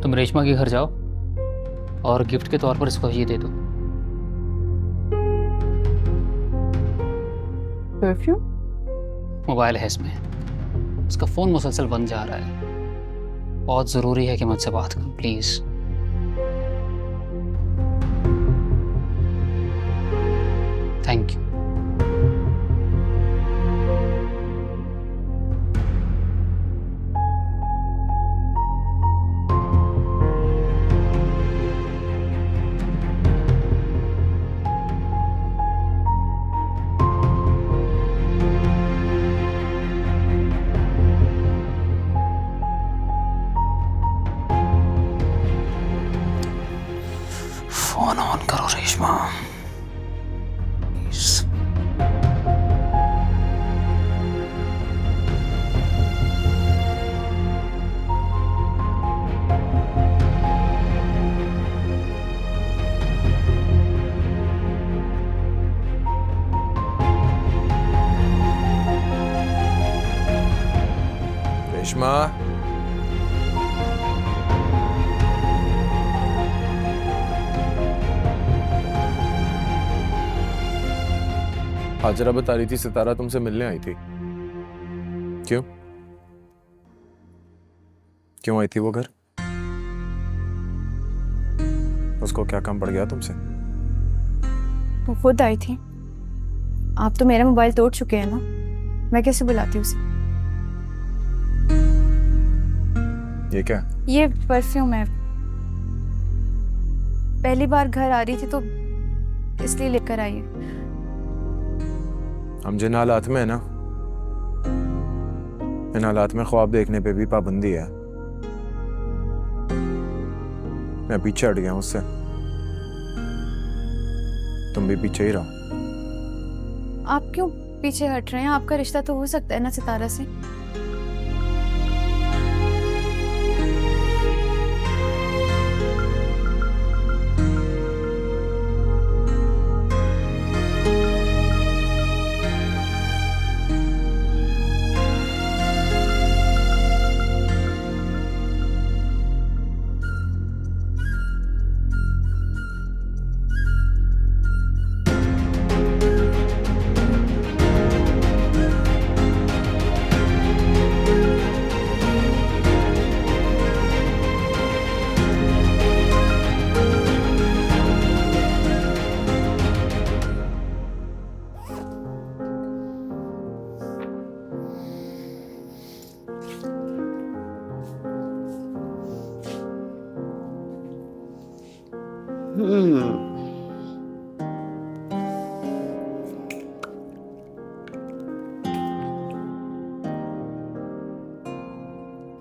तुम रेशमा के घर जाओ और गिफ्ट के तौर पर इसको ये दे दो। परफ्यूम? मोबाइल है इसमें, उसका फ़ोन मुसलसल बंद जा रहा है। बहुत ज़रूरी है कि मुझसे बात करो please. Thank you. Phone on करो रेशमा प्लीज। रेशमा, हाजरा बता रही थी सितारा तुमसे मिलने आई थी। क्यों क्यों आई थी वो घर? उसको क्या काम पड़ गया तुमसे? वो खुद आई थी। आप तो मेरा मोबाइल तोड़ चुके हैं ना, मैं कैसे बुलाती उसे? ये क्या? ये परफ्यूम है। पहली बार घर आ रही थी तो इसलिए लेकर आई है। हम जिन हालात में है ना, इन हालात में ख्वाब देखने पे भी पाबंदी है। मैं पीछे हट गया उससे, तुम भी पीछे ही रहो। आप क्यों पीछे हट रहे हैं? आपका रिश्ता तो हो सकता है ना सितारा से।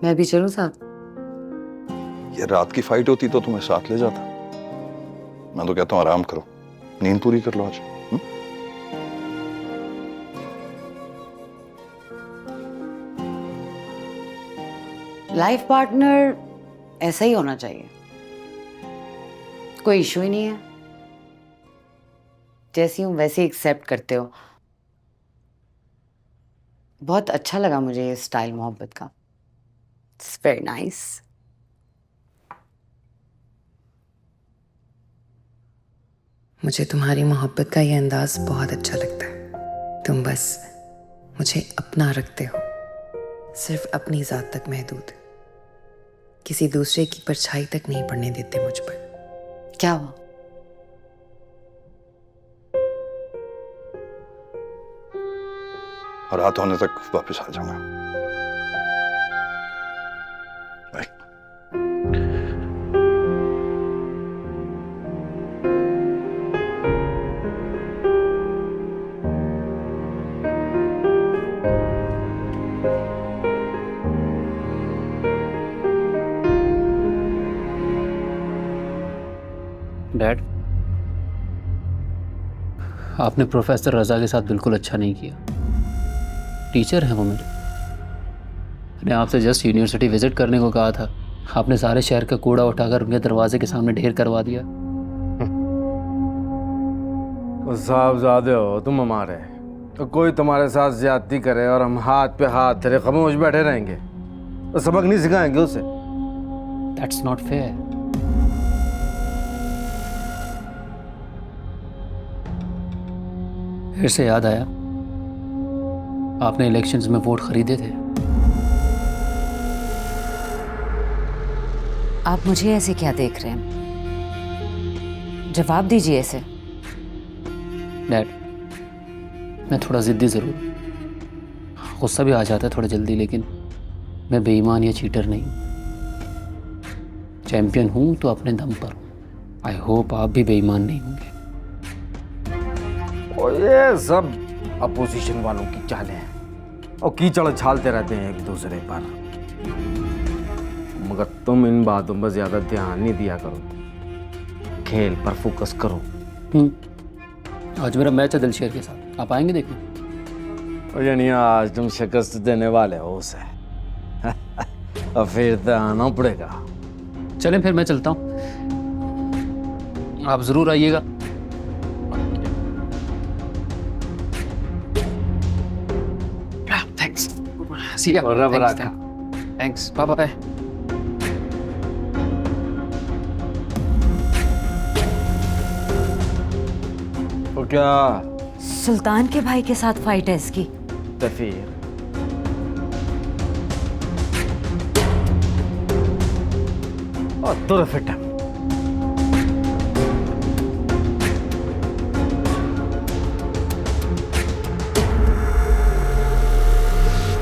मैं भी चलूं साहब? ये रात की फाइट होती तो तुम्हें साथ ले जाता। मैं तो कहता हूँ आराम करो, नींद पूरी कर लो आज। लाइफ पार्टनर ऐसा ही होना चाहिए, कोई इशू ही नहीं है। जैसी हूं वैसे ही एक्सेप्ट करते हो। बहुत अच्छा लगा मुझे ये स्टाइल मोहब्बत का। It's very nice. मुझे तुम्हारी मोहब्बत का ये अंदाज बहुत अच्छा लगता है। तुम बस मुझे अपना रखते हो, सिर्फ अपनी जात तक महदूद, किसी दूसरे की परछाई तक नहीं पड़ने देते मुझ पर। क्या हुआ? रात होने तक वापस आ जाऊंगा। बाय। डैड, आपने प्रोफेसर रजा के साथ बिल्कुल अच्छा नहीं किया। टीचर हैं वो मेरे। मैंने आपसे जस्ट यूनिवर्सिटी विजिट करने को कहा था, आपने सारे शहर का कूड़ा उठाकर उनके दरवाजे के सामने ढेर करवा दिया। साहबजादे हो तुम हमारे, तो कोई तुम्हारे साथ ज्यादती करे और हम हाथ पे हाथ तेरे खामोश बैठे रहेंगे तो सबक नहीं सिखाएंगे उसे। That's not fair. फिर से याद आया, आपने इलेक्शंस में वोट खरीदे थे। आप मुझे ऐसे क्या देख रहे हैं? जवाब दीजिए इसे। डैड, मैं थोड़ा ज़िद्दी ज़रूर, गुस्सा भी आ जाता है थोड़ा जल्दी, लेकिन मैं बेईमान या चीटर नहीं हूँ। चैंपियन हूँ तो अपने दम पर हूँ। आई होप आप भी बेईमान नहीं होंगे। और ये सब अपोजिशन वालों की चालें हैं और कीचड़ छालते रहते हैं एक दूसरे पर, मगर तुम इन बातों पर ज्यादा ध्यान नहीं दिया करो, खेल पर फोकस करो। आज मेरा मैच है दिलशेर के साथ, आप आएंगे देखने? और यानी आज तुम शिकस्त देने वाले हो उसे। और फिर तो आना पड़ेगा। चलें फिर, मैं चलता हूँ, आप ज़रूर आइएगा। थैंक्स। See you. और रब रखा। Thanks, bye bye. तो क्या सुल्तान के भाई के साथ फाइट है इसकी। तो फिर और तुर फिट है।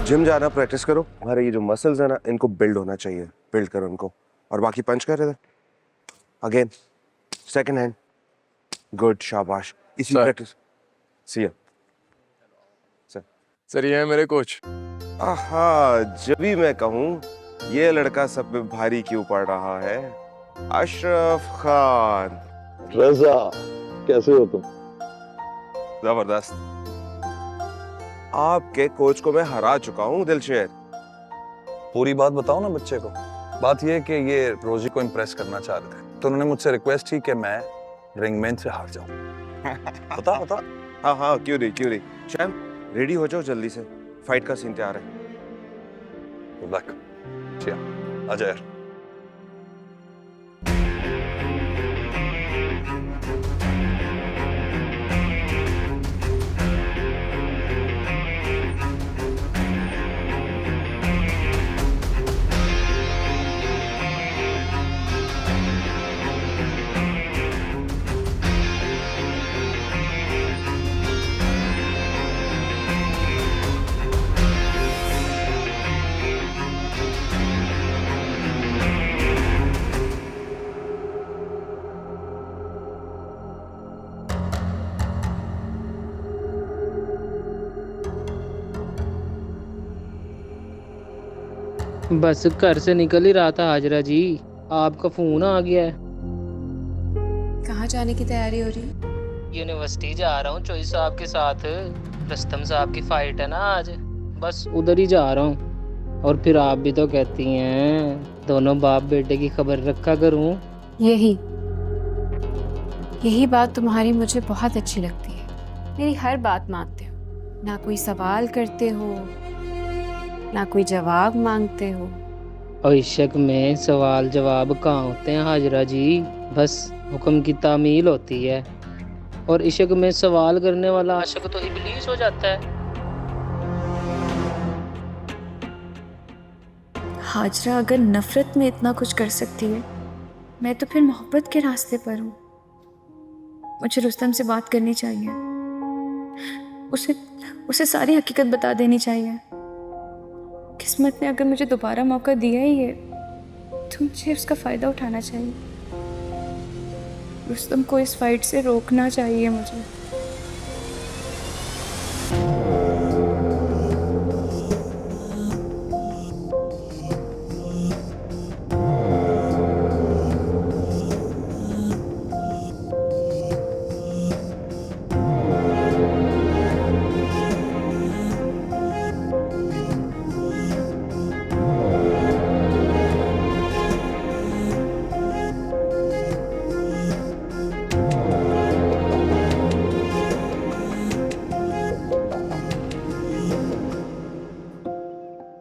जिम जाना, प्रैक्टिस करो। हमारे ये जो मसल्स है ना, इनको बिल्ड होना चाहिए, बिल्ड करो इनको। और बाकी पंच कर रहे थे अगेन, सेकंड हैंड, गुड, शाबाश। इसी प्रैक्टिस। सी यू सर, ये है मेरे कोच। आहा, जब भी मैं कहूँ ये लड़का सब पे भारी क्यों पड़ रहा है, अशरफ खान। रजा, कैसे हो तुम? जबरदस्त। आपके कोच को मैं हरा चुका हूँ दिलशेर। पूरी बात बताओ ना बच्चे को। बात ये है कि ये रोजी को इम्प्रेस करना चाह रहे थे, तो उन्होंने मुझसे रिक्वेस्ट की कि मैं रिंगमैन से हार जाऊं। बता बता। हाँ हाँ, क्यों नहीं। शैम, रेडी हो जाओ जल्दी से, फाइट का सीन तैयार है। Good luck. चिया, आजा यार। बस घर से निकल ही रहा था हाजरा जी, आपका फोन आ गया है। कहाँ जाने की तैयारी हो रही है? यूनिवर्सिटी जा रहा हूँ चोई साहब के साथ, रस्तम साहब की फाइट है ना आज, बस उधर ही जा रहा हूँ। और फिर आप भी तो कहती हैं दोनों बाप बेटे की खबर रखा करूँ। यही बात तुम्हारी मुझे बहुत अच्छी लगती है। मेरी हर बात मानते हो, ना कोई सवाल करते हो, ना कोई जवाब मांगते हो। और इश्क में सवाल जवाब कहाँ होते हैं हाजरा जी, बस हुक्म की तामील होती है। और इश्क में सवाल करने वाला आशिक तो इब्लीस हो जाता है। हाजरा अगर नफरत में इतना कुछ कर सकती है, मैं तो फिर मोहब्बत के रास्ते पर हूँ। मुझे रुस्तम से बात करनी चाहिए, उसे सारी हकीकत बता देनी चाहिए। किस्मत ने अगर मुझे दोबारा मौका दिया ही है तो मुझे उसका फ़ायदा उठाना चाहिए। रुस्तम को इस फाइट से रोकना चाहिए मुझे।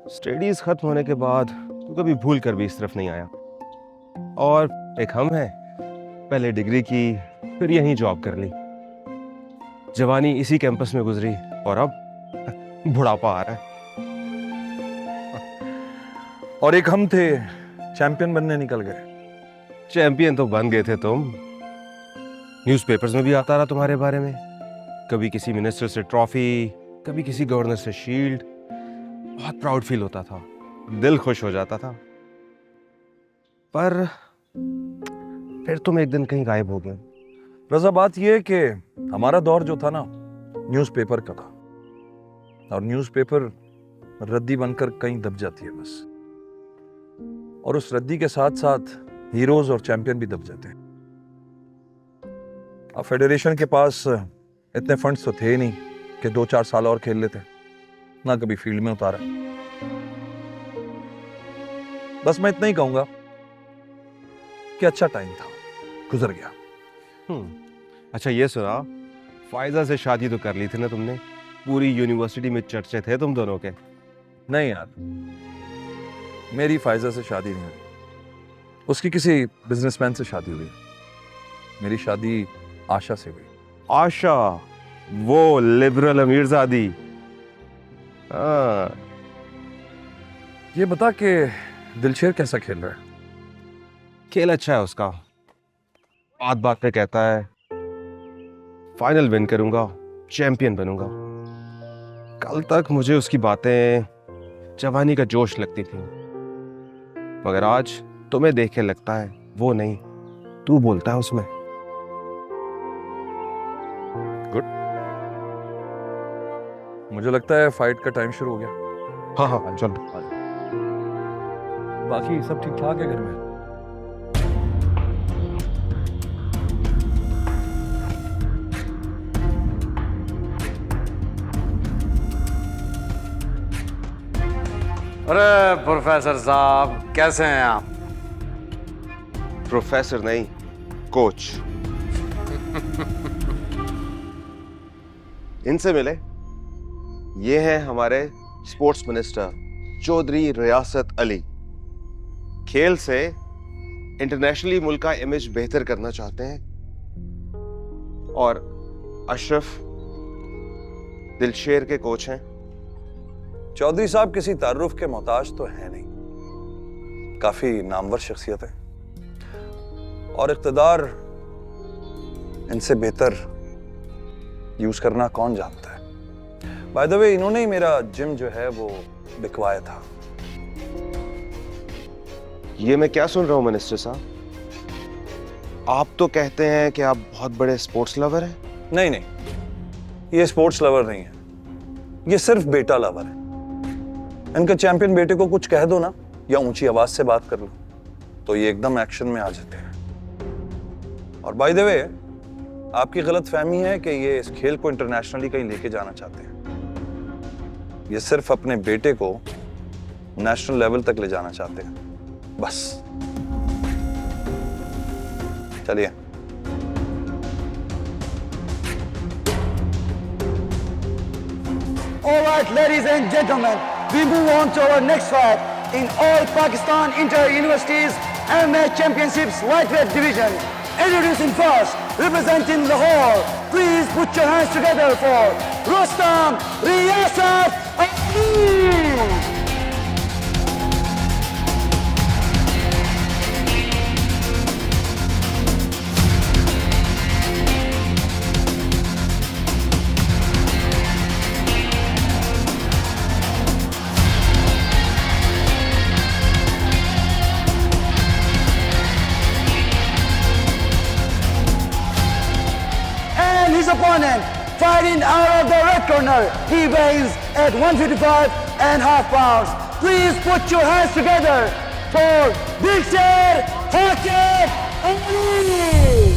स्टडीज खत्म होने के बाद तू कभी भूल कर भी इस तरफ नहीं आया। और एक हम हैं, पहले डिग्री की फिर यहीं जॉब कर ली, जवानी इसी कैंपस में गुजरी और अब बुढ़ापा आ रहा है। और एक हम थे, चैंपियन बनने निकल गए। चैंपियन तो बन गए थे तुम, न्यूज़पेपर्स में भी आता रहा तुम्हारे बारे में, कभी किसी मिनिस्टर से ट्रॉफी, कभी किसी गवर्नर से शील्ड। बहुत प्राउड फील होता था, दिल खुश हो जाता था। पर फिर तुम एक दिन कहीं गायब हो गए। रजा, बात यह है कि हमारा दौर जो था ना, न्यूज़पेपर का था, और न्यूज़पेपर रद्दी बनकर कहीं दब जाती है बस, और उस रद्दी के साथ साथ हीरोज और चैंपियन भी दब जाते हैं। अब फेडरेशन के पास इतने फंड्स तो थे नहीं कि 2-4 साल और खेल लेते, ना कभी फील्ड में उतारा। बस मैं इतना ही कहूंगा कि अच्छा टाइम था, गुजर गया। अच्छा ये सुना, फायजा से शादी तो कर ली थी ना तुमने? पूरी यूनिवर्सिटी में चर्चे थे तुम दोनों के। नहीं यार, मेरी फायजा से शादी नहीं हुई, उसकी किसी बिजनेसमैन से शादी हुई। मेरी शादी आशा से हुई। आशा, वो लिबरल अमीरजादी। हाँ। ये बता कि दिलशेर कैसा खेल रहा है? खेल अच्छा है उसका, बात बात पे कहता है फाइनल विन करूंगा, चैंपियन बनूंगा। कल तक मुझे उसकी बातें जवानी का जोश लगती थी, मगर आज तुम्हें देख के लगता है वो नहीं, तू बोलता है उसमें। गुड, मुझे लगता है फाइट का टाइम शुरू हो गया। हाँ हाँ चलो। बाकी सब ठीक ठाक है घर में? अरे प्रोफेसर साहब, कैसे हैं आप? प्रोफेसर नहीं, कोच। इनसे मिले, ये हैं हमारे स्पोर्ट्स मिनिस्टर चौधरी रियासत अली। खेल से इंटरनेशनली मुल्क का इमेज बेहतर करना चाहते हैं। और अशरफ दिलशेर के कोच हैं। चौधरी साहब किसी तारुफ के मोहताज तो है नहीं, काफी नामवर शख्सियत है, और इख्तिदार इनसे बेहतर यूज करना कौन जानता है। बाय द वे, इन्होंने ही मेरा जिम जो है वो बिकवाया था। ये मैं क्या सुन रहा हूं मिनिस्टर साहब? आप तो कहते हैं कि आप बहुत बड़े स्पोर्ट्स लवर हैं। नहीं नहीं, ये स्पोर्ट्स लवर नहीं है, ये सिर्फ बेटा लवर है। इनके चैंपियन बेटे को कुछ कह दो ना, या ऊंची आवाज से बात कर लो, तो ये एकदम एक्शन में आ जाते हैं। और बाय द वे, आपकी गलत फहमी है कि ये इस खेल को इंटरनेशनली कहीं लेके जाना चाहते हैं। ये सिर्फ अपने बेटे को नेशनल लेवल तक ले जाना चाहते हैं, बस। चलिए। All right, ladies and gentlemen, we move on to our next fight in All Pakistan Inter-Universities MMA Championships Lightweight Division. Introducing first, representing Lahore, please put your hands together for Rustam Riyasat Ali. His opponent, fighting out of the red corner, he weighs at 155.5 pounds. Please put your hands together for Dilsher Hakim Ali.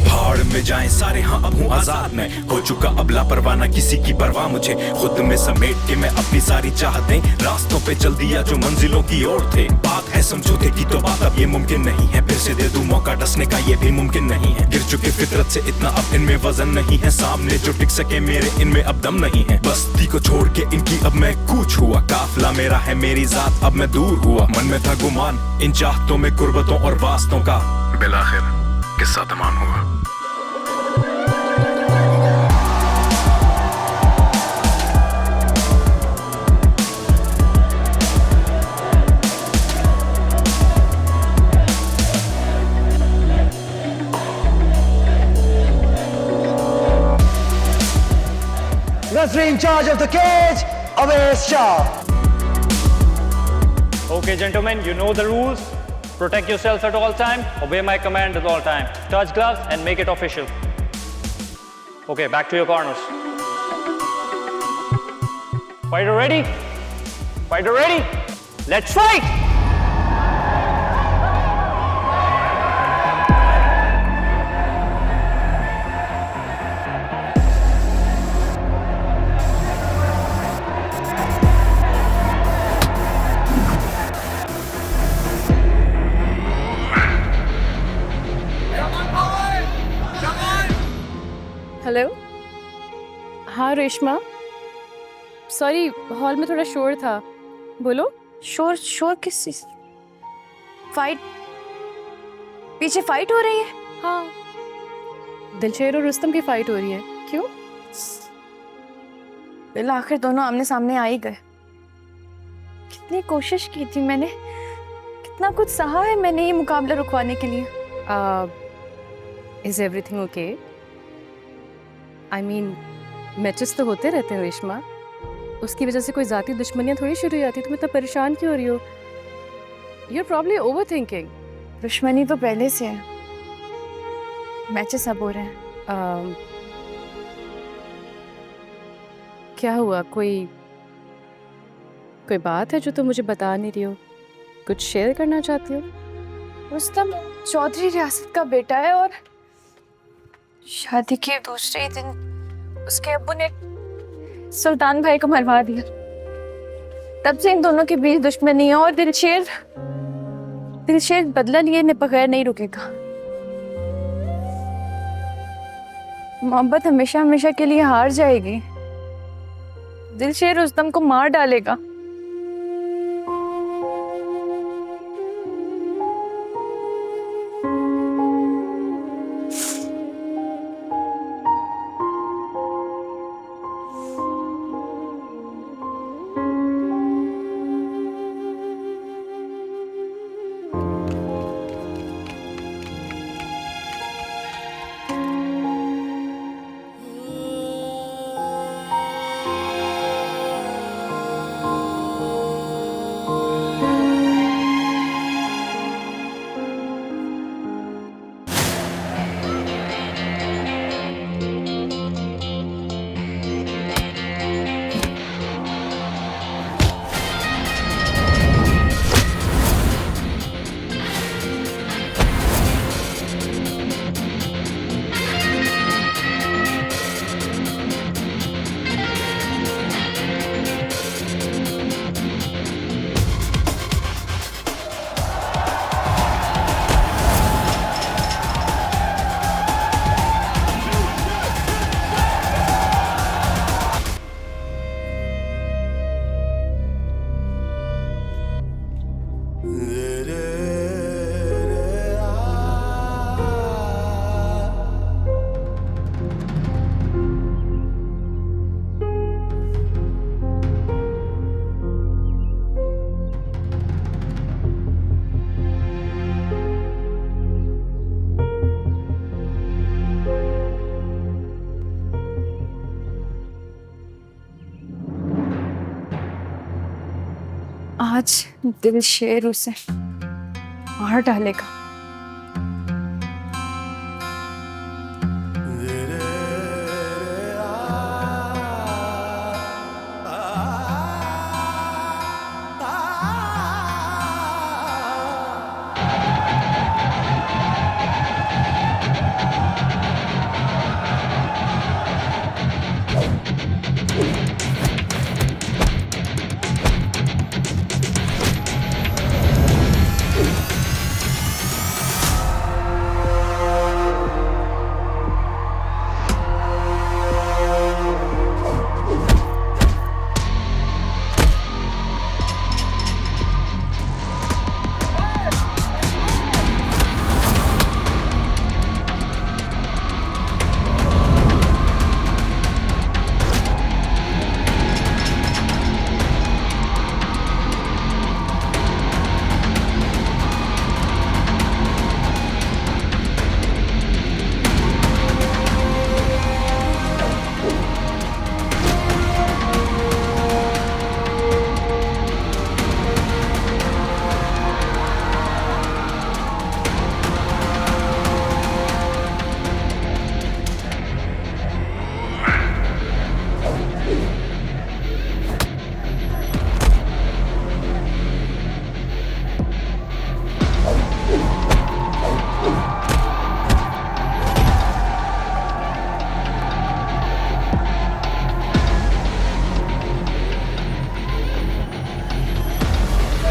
भाड़ में जाएं सारे, हाँ अब हूँ आजाद मैं, हो चुका अब लापरवाह ना किसी की परवाह मुझे, खुद में समेट के मैं अपनी सारी चाहतें रास्तों पे चल दिया जो मंजिलों की ओर थे। बात है समझौते की तो बात अब ये मुमकिन नहीं है, फिर से दे दूं मौका डसने का ये भी मुमकिन नहीं है। गिर चुके फितरत से इतना अब इनमें वजन नहीं है, सामने जो टिक सके मेरे इनमें अब दम नहीं है। बस्ती को छोड़ के इनकी अब मैं कूच हुआ, काफिला मेरा है मेरी जात अब मैं दूर हुआ। मन में था गुमान इन चाहतों में गुर्बतों और वास्तों का, बिलाखिर किस्सा तमाम हुआ। Referee in charge of the cage, Awais Shah. Okay, gentlemen, you know the rules. Protect yourselves at all time. Obey my command at all time. Touch gloves and make it official. Okay, back to your corners. Fighter ready? Fighter ready? Let's fight! Hello. हाँ Reshma, sorry hall में थोड़ा शोर था। बोलो। शोर शोर किस चीज़? Fight, पीछे फाइट हो रही है। हाँ, दिलशेर और रुस्तम की फाइट हो रही है। क्यों? बिल आखिर दोनों आमने सामने आ ही गए। कितनी कोशिश की थी मैंने, कितना कुछ सहा है मैंने ये मुकाबला रुकवाने के लिए। Is everything okay? I mean matches तो होते रहते हैं रेशमा, उसकी वजह से कोई ज़ाती दुश्मनियाँ थोड़ी शुरू हो जाती। तुम इतना परेशान क्यों हो रही हो? You are probably overthinking. दुश्मनी तो पहले से है, मैचेस अब हो रहे हैं। क्या हुआ? कोई बात है जो तुम मुझे बता नहीं रही हो? कुछ शेयर करना चाहती हो? रुस्तम चौधरी रियासत का बेटा है और शादी के दूसरे दिन उसके अब्बू ने सुल्तान भाई को मरवा दिया। तब से इन दोनों के बीच दुश्मनी है और दिलशेर बदला लिए बगैर नहीं रुकेगा। मोहब्बत हमेशा हमेशा के लिए हार जाएगी। दिलशेर रुस्तम को मार डालेगा। आज दिलशेर उसे मार डालेगा।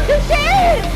दिलशेर!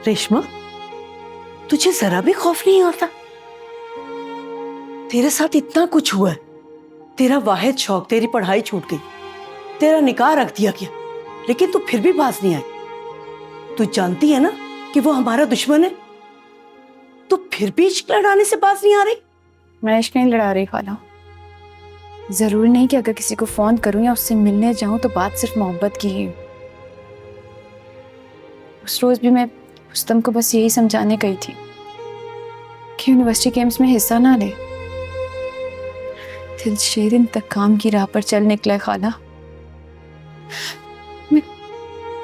रेशमा, तुझे जरा भी खौफ नहीं आता? तेरे साथ इतना कुछ हुआ है। तेरा वाहिद शौक, तेरी पढ़ाई छूट गई, तेरा निकाह रख दिया गया, लेकिन तू फिर भी बाज नहीं आई। तू जानती है ना कि वो हमारा दुश्मन है, तो फिर भी इश्क लड़ाने से बाज नहीं आ रही। मैं इश्क नहीं लड़ा रही खाला। जरूरी नहीं कि अगर किसी को फोन करूं या उससे मिलने जाऊं तो बात सिर्फ मोहब्बत की ही। उस रोज भी मैं रुस्तम को बस यही समझाने गई थी कि यूनिवर्सिटी गेम्स में हिस्सा ना ले। दिलशेर इंतकाम की राह पर चल निकला खाला।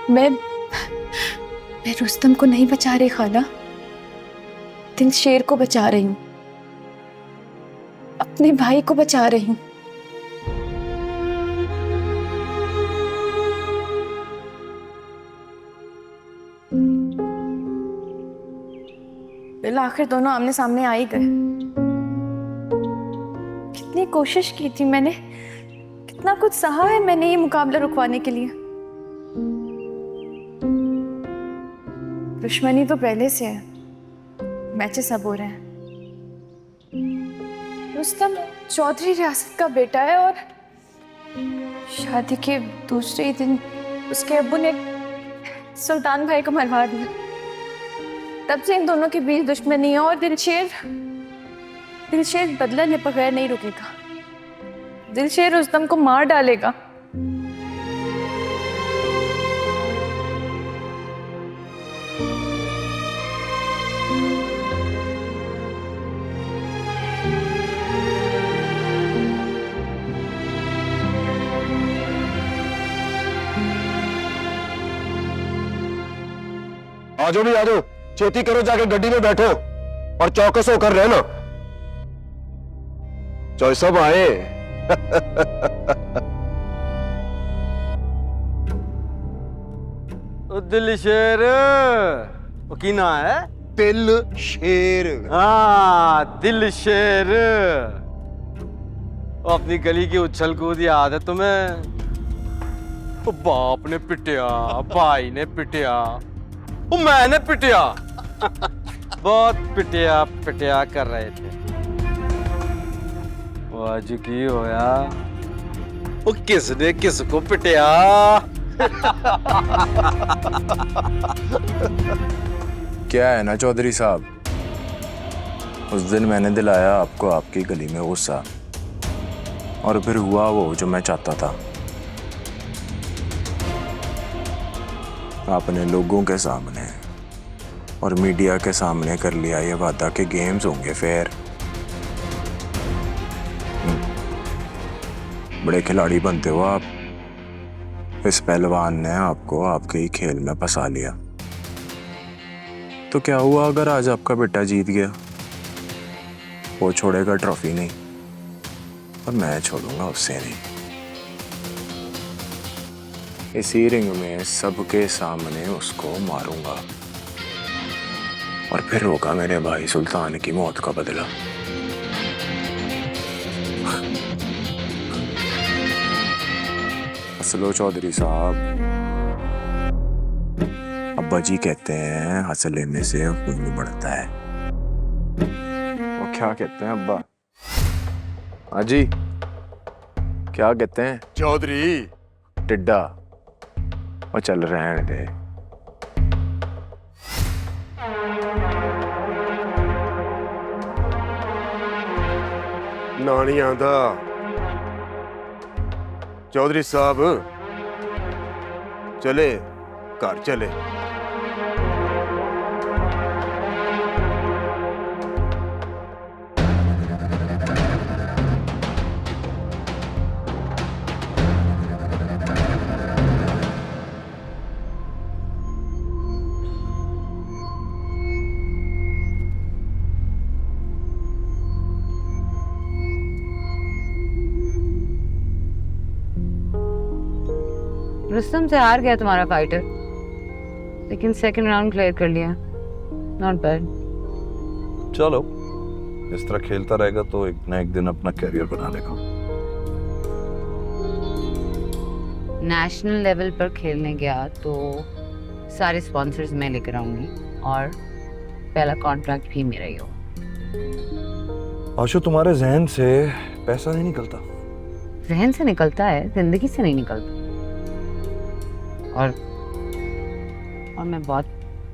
मैं रुस्तम को नहीं बचा रही खाला, दिलशेर को बचा रही हूँ, अपने भाई को बचा रही हूँ। बिल आखिर दोनों आमने सामने आ ही गए। कितनी कोशिश की थी मैंने, कितना कुछ सहा है मैंने ये मुकाबला रुकवाने के लिए। दुश्मनी तो पहले से है, मैचेस अब हो रहे हैं। रुस्तम चौधरी रियासत का बेटा है और शादी के दूसरे ही दिन उसके अब्बू ने सुल्तान भाई को मरवा दिया। तब से इन दोनों के बीच दुश्मनी है और दिलशेर बदला ले बगैर नहीं रुकेगा। दिलशेर रुस्तम को मार डालेगा। आजो भी आजो, छेती करो, जाके गड्डी में बैठो और चौकस होकर रहना। चौई सब आए। दिलशेर, वो की ना है? दिलशेर। हाँ, दिलशेर। अपनी गली की उछल कूद याद है तुम्हें? वो बाप ने पिटिया, भाई ने पिटिया, वो मैंने पिटिया। बहुत पिटिया कर रहे थे। वो आज की होया, वो किसने किसको पिटिया? क्या है ना चौधरी साहब, उस दिन मैंने दिलाया आपको आपकी गली में गुस्सा, और फिर हुआ वो जो मैं चाहता था। आपने लोगों के सामने और मीडिया के सामने कर लिया ये वादा कि गेम्स होंगे फेयर। बड़े खिलाड़ी बनते हो आप। इस पहलवान ने आपको आपके ही खेल में फंसा लिया। तो क्या हुआ अगर आज आपका बेटा जीत गया? वो छोड़ेगा ट्रॉफी नहीं, और मैं छोड़ूंगा उससे नहीं। इसी रिंग में सबके सामने उसको मारूंगा, और फिर होगा मेरे भाई सुल्तान की मौत का बदला। असलो चौधरी साहब, अब्बा जी कहते हैं हंस लेने से खून बढ़ता है। वो क्या कहते हैं अब्बा? हाँ जी, क्या कहते हैं? चौधरी टिड्डा। और चल रहने दे। ना नहीं आंदा चौधरी साहब, चले घर चले। रुस्तम से हार गया तुम्हारा फाइटर, लेकिन सेकंड राउंड क्लियर कर लिया। Not bad. चलो, इस तरह खेलता रहेगा तो एक ना एक दिन अपना कैरियर बना लेगा। नेशनल लेवल पर खेलने गया तो सारे स्पॉन्सर्स मैं लेकर आऊंगी, और पहला कॉन्ट्रैक्ट भी मेरा ही हो। आशु, तुम्हारे जहन से पैसा नहीं निकलता? जहन से निकलता है, जिंदगी से नहीं निकलता। और मैं बहुत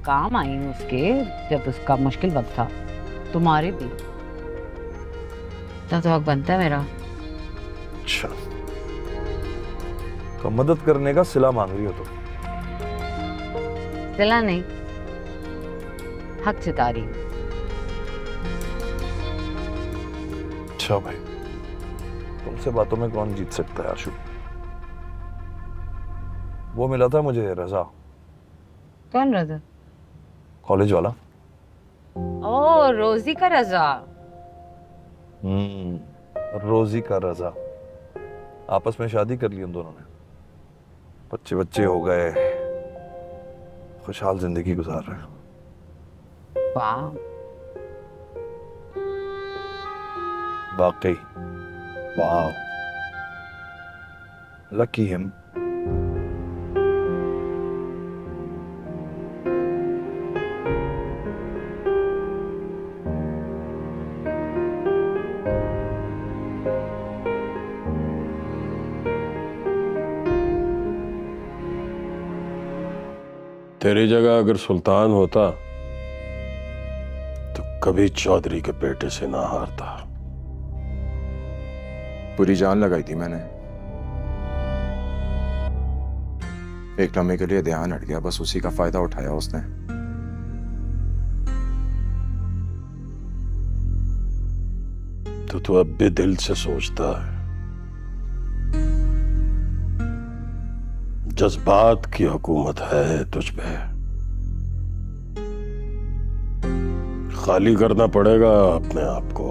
काम आई हूँ उसके, जब उसका मुश्किल वक्त था। तुम्हारे भी तब तो हक बनता है मेरा। अच्छा, तो मदद करने का सिला मांग रही हो तुम? सिला नहीं, हक जता रही हूँ। अच्छा भाई, तुमसे बातों में कौन जीत सकता है आशु? वो मिला था मुझे रजा। कौन रजा? कॉलेज वाला। ओ, रोजी का रजा। रोजी का रजा। आपस में शादी कर ली उन दोनों ने, बच्चे बच्चे हो गए, खुशहाल जिंदगी गुजार रहे हैं। वाह, वाकई वाह, लकी हिम। तेरी जगह अगर सुल्तान होता तो कभी चौधरी के बेटे से ना हारता। पूरी जान लगाई थी मैंने, एक लम्हे के लिए ध्यान हट गया, बस उसी का फायदा उठाया उसने। तो तू अब भी दिल से सोचता है, जज्बात की हुकूमत है तुझ पे। खाली करना पड़ेगा अपने आप को,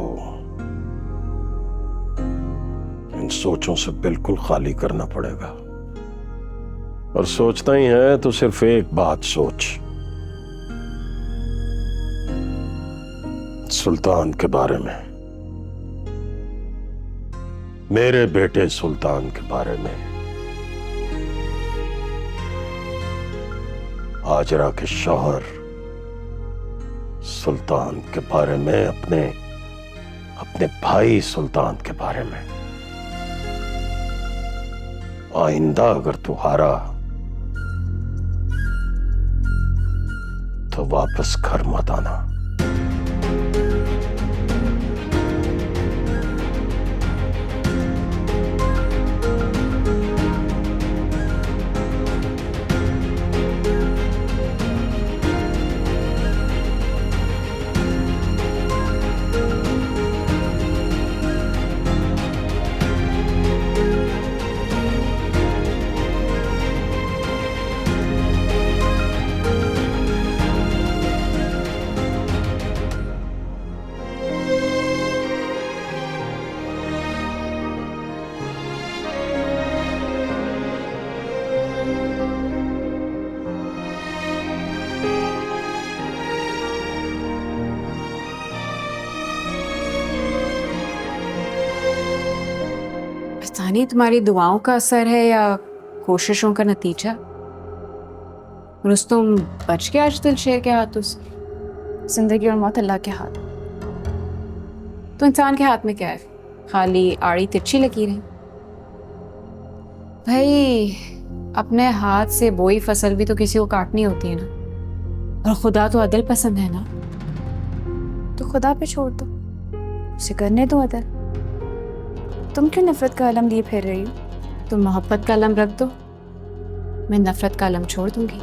इन सोचों से बिल्कुल खाली करना पड़ेगा। और सोचना ही है तो सिर्फ एक बात सोच, सुल्तान के बारे में, मेरे बेटे सुल्तान के बारे में, हाजरा के शौहर सुल्तान के बारे में, अपने भाई सुल्तान के बारे में। आइंदा अगर तू हारा तो वापस घर मत आना। पता नहीं तुम्हारी दुआओं का असर है या कोशिशों का नतीजा। रुस्तुम बच गया आज दिलशेर के हाथों से। जिंदगी और मौत अल्लाह के हाथ, तो इंसान के हाथ में क्या है? खाली आड़ी तिरछी लकीरें। भाई अपने हाथ से बोई फसल भी तो किसी को काटनी होती है ना। और खुदा तो अदल पसंद है ना, तो खुदा पे छोड़ दो, उसे करने दो अदल। तुम क्यों नफरत का अलम लिए फिर रही हो? तुम मोहब्बत का अलम रख दो, मैं नफरत का अलम छोड़ दूंगी।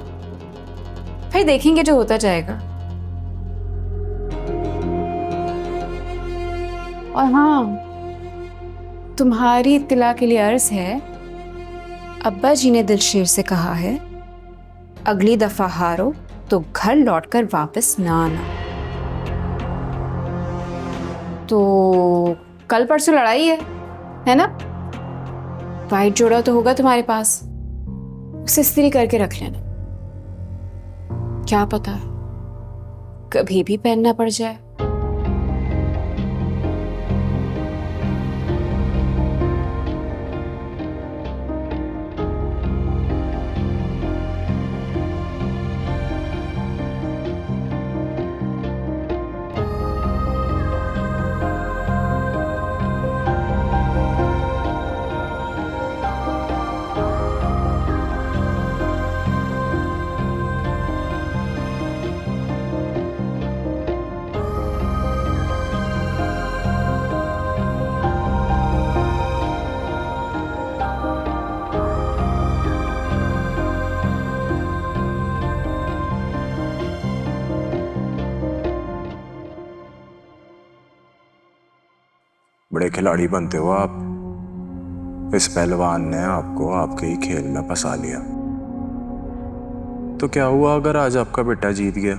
फिर देखेंगे जो होता जाएगा। और हाँ, तुम्हारी इत्तला के लिए अर्ज है, अब्बा जी ने दिलशेर से कहा है अगली दफा हारो तो घर लौटकर वापस ना आना। तो कल परसों लड़ाई है ना? वाइट जोड़ा तो होगा तुम्हारे पास, उसे इस्त्री करके रख लेना। क्या पता कभी भी पहनना पड़ जाए। बड़े खिलाड़ी बनते हो आप। इस पहलवान ने आपको आपके ही खेल में फंसा लिया। तो क्या हुआ अगर आज आपका बेटा जीत गया?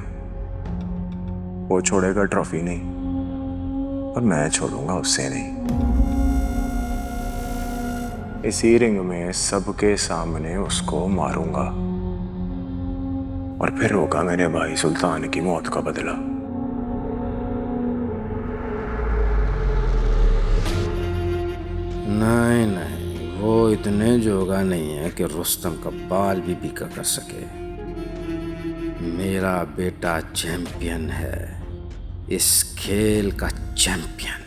वो छोड़ेगा ट्रॉफी नहीं, और मैं छोड़ूंगा उससे नहीं। इसी रिंग में सबके सामने उसको मारूंगा, और फिर होगा मेरे भाई सुल्तान की मौत का बदला। नहीं नहीं, वो इतने जोगा नहीं है कि रुस्तम का बाल भी बीका कर सके। मेरा बेटा चैंपियन है, इस खेल का चैंपियन।